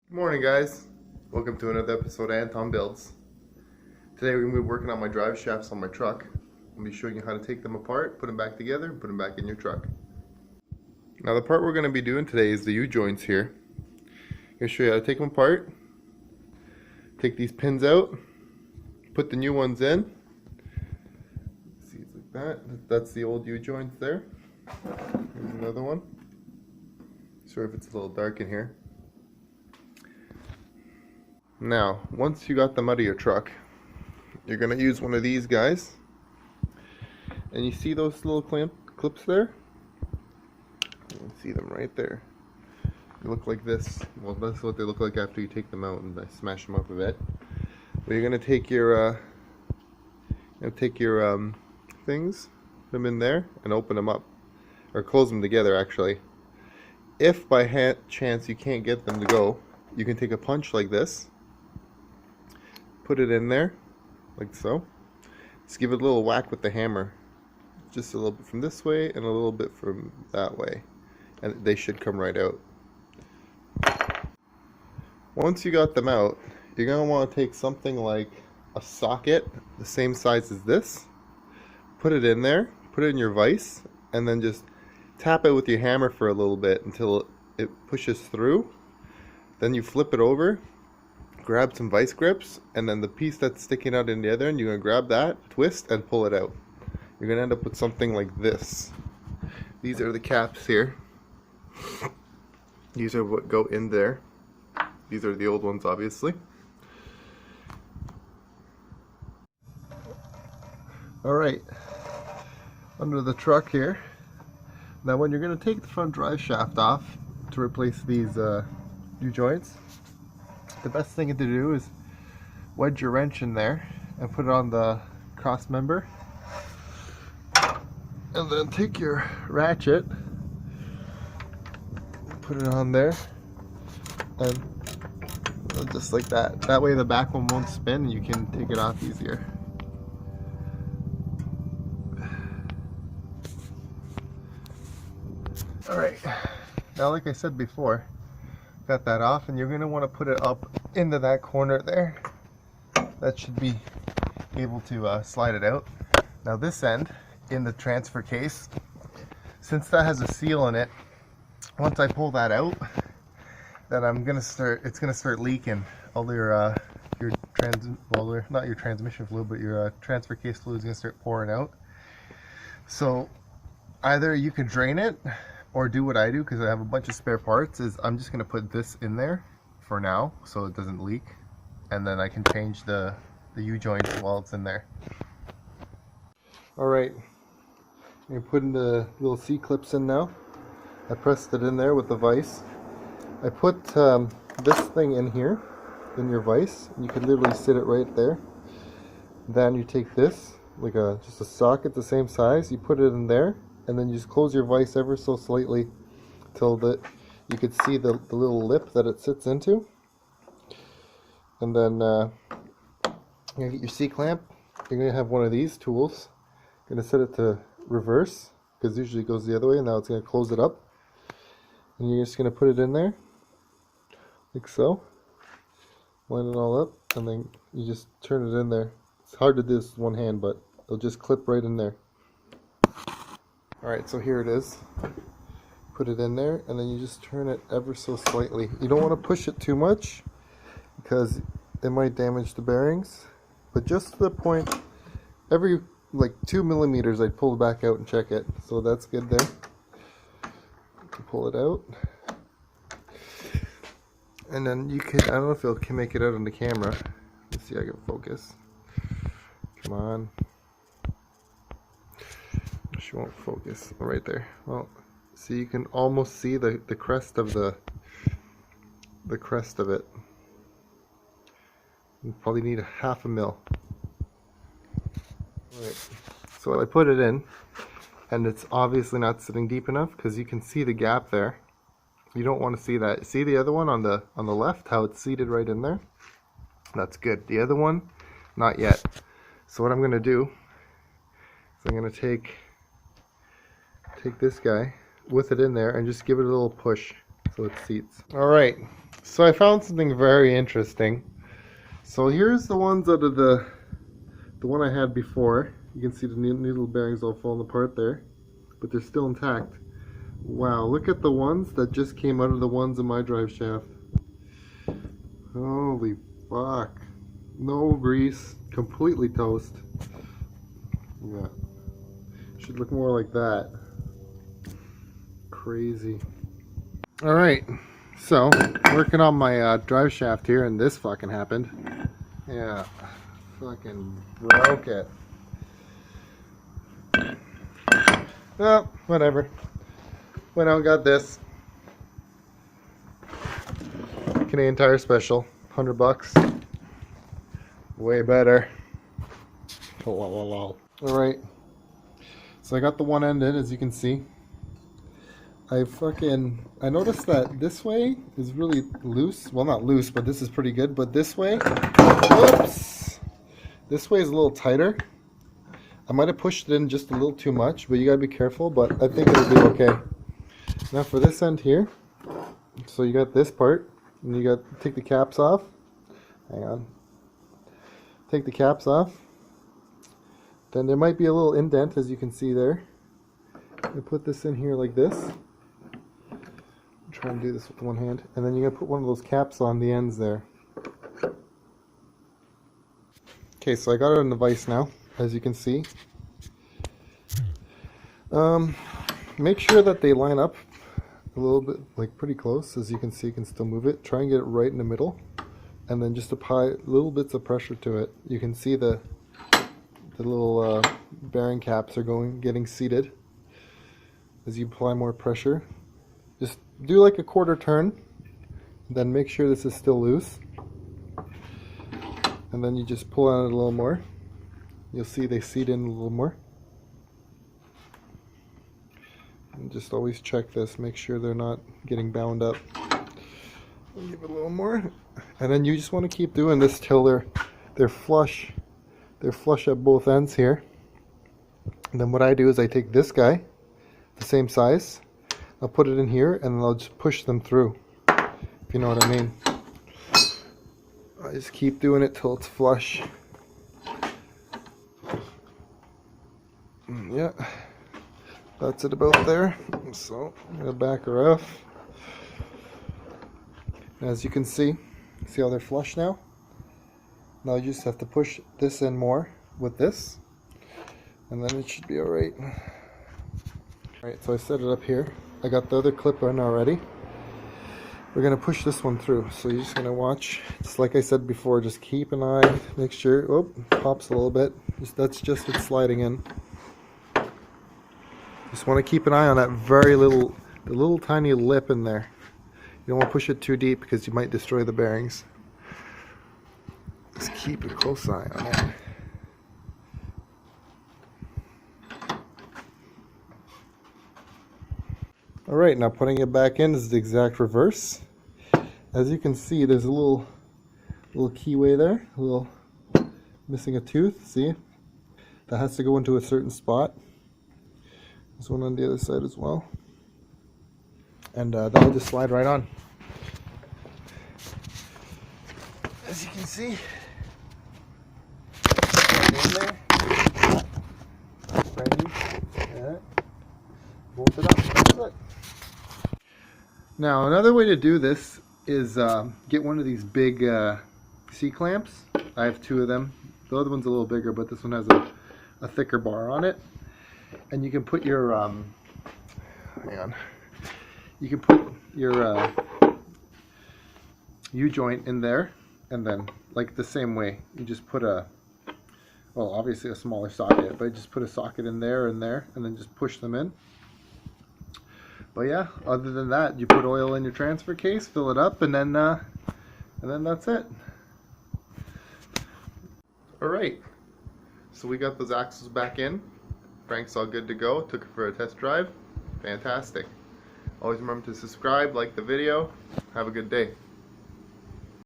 Good morning, guys. Welcome to another episode of Anton Builds. Today we're going to be working on my drive shafts on my truck. I'll be showing you how to take them apart, put them back together, and put them back in your truck. Now the part we're going to be doing today is the U-joints here. I'm going to show you how to take them apart, take these pins out, put the new ones in. See, it's like that. That's the old U-joints there. Here's another one. Sorry if it's a little dark in here. Now, once you got them out of your truck, you're going to use one of these guys. And you see those little clips there? You can see them right there. They look like this. Well, that's what they look like after you take them out and smash them up a bit. But you're going to take your things, put them in there, and open them up. Or close them together, actually. If by chance you can't get them to go, you can take a punch like this. Put it in there, like so. Just give it a little whack with the hammer. Just a little bit from this way and a little bit from that way. And they should come right out. Once you got them out, you're going to want to take something like a socket, the same size as this. Put it in there, put it in your vise, and then just tap it with your hammer for a little bit until it pushes through. Then you flip it over. Grab some vice grips, and then the piece that's sticking out in the other end, you're going to grab that, twist, and pull it out. You're going to end up with something like this. These are the caps here. These are what go in there. These are the old ones, obviously. Alright, under the truck here. Now when you're going to take the front drive shaft off to replace these U-joints, the best thing to do is wedge your wrench in there and put it on the cross member, and then take your ratchet, put it on there, and just like that. That way the back one won't spin and you can take it off easier. Alright, now like I said before, got that off, and you're going to want to put it up into that corner there. That should be able to slide it out. Now this end in the transfer case, since that has a seal in it, once I pull that out, then it's gonna start leaking all not your transmission fluid, but your transfer case fluid is gonna start pouring out. So either you can drain it, or do what I do, because I have a bunch of spare parts, is I'm just going to put this in there for now so it doesn't leak, and then I can change the U-joint while it's in there. Alright, you're putting the little C-clips in now. I pressed it in there with the vise. I put this thing in here, in your vise. You can literally sit it right there. Then you take this, like just a socket the same size, you put it in there, and then you just close your vise ever so slightly till you could see the little lip that it sits into. And then you're going to get your C-clamp. You're going to have one of these tools. You're going to set it to reverse, because usually it goes the other way, and now it's going to close it up. And you're just going to put it in there, like so. Line it all up, and then you just turn it in there. It's hard to do this with one hand, but it'll just clip right in there. Alright, so here it is. Put it in there, and then you just turn it ever so slightly. You don't want to push it too much, because it might damage the bearings. But just to the point, every like 2 millimeters, I'd pull it back out and check it. So that's good there. Pull it out. And then you can, I don't know if it can make it out on the camera. Let's see if I can focus. Come on. She won't focus right there. Well, see, you can almost see the crest of the crest of it. You probably need a ½ mil. Alright, so I put it in, and it's obviously not sitting deep enough because you can see the gap there. You don't want to see that. See the other one on the left, how it's seated right in there? That's good. The other one, not yet. So what I'm going to do is I'm going to take this guy with it in there and just give it a little push so it seats. Alright, So I found something very interesting. So here's the ones out of the one I had before. You can see the needle bearings all falling apart there, but they're still intact. Wow, look at the ones that just came out of the ones in my drive shaft. Holy fuck. No grease, completely toast. Yeah. Should look more like that. Crazy. Alright, so working on my drive shaft here, and this fucking happened. Yeah, fucking broke it. Oh, whatever. Went out and got this. Canadian Tire Special, $100. Way better. Alright, so I got the one ended, as you can see. I noticed that this way is really loose. Well, not loose, but this is pretty good. But this way, whoops! This way is a little tighter. I might have pushed it in just a little too much, but you gotta be careful, but I think it'll be okay. Now for this end here, so you got this part, and you got to take the caps off. Hang on. Take the caps off. Then there might be a little indent, as you can see there. You put this in here like this. Try and do this with one hand, and then you're gonna put one of those caps on the ends there. Okay, so I got it in the vise now, as you can see. Make sure that they line up a little bit, like pretty close. As you can see, you can still move it. Try and get it right in the middle, and then just apply little bits of pressure to it. You can see the little bearing caps are getting seated as you apply more pressure. Just do like a quarter turn, then make sure this is still loose, and then you just pull on it a little more. You'll see they seat in a little more. And just always check this, make sure they're not getting bound up. Give it a little more, and then you just want to keep doing this till they're flush. They're flush at both ends here. And then what I do is I take this guy, the same size. I'll put it in here, and then I'll just push them through, if you know what I mean. I just keep doing it till it's flush. Yeah, that's it about there. So I'm gonna back her off. As you can see how they're flush now? Now you just have to push this in more with this, and then it should be alright. Alright, so I set it up here. I got the other clip in already. We're going to push this one through, so you're just going to watch. Just like I said before, just keep an eye, make sure, oh, pops a little bit. That's just it sliding in. Just want to keep an eye on that the little tiny lip in there. You don't want to push it too deep because you might destroy the bearings. Just keep a close eye on it. Alright, now putting it back in is the exact reverse. As you can see, there's a little keyway there, a little missing a tooth, see? That has to go into a certain spot. There's one on the other side as well. And that'll just slide right on. As you can see, right in there. Yeah. Bolt it up, that's it. Now another way to do this is get one of these big C-clamps. I have two of them. The other one's a little bigger, but this one has a thicker bar on it. And you can put your, hang on. You can put your U-joint in there, and then like the same way, you just put well, obviously a smaller socket, but just put a socket in there and there, and then just push them in. But yeah, other than that, you put oil in your transfer case, fill it up, and then that's it. Alright, so we got those axles back in. Frank's all good to go. Took it for a test drive. Fantastic. Always remember to subscribe, like the video. Have a good day.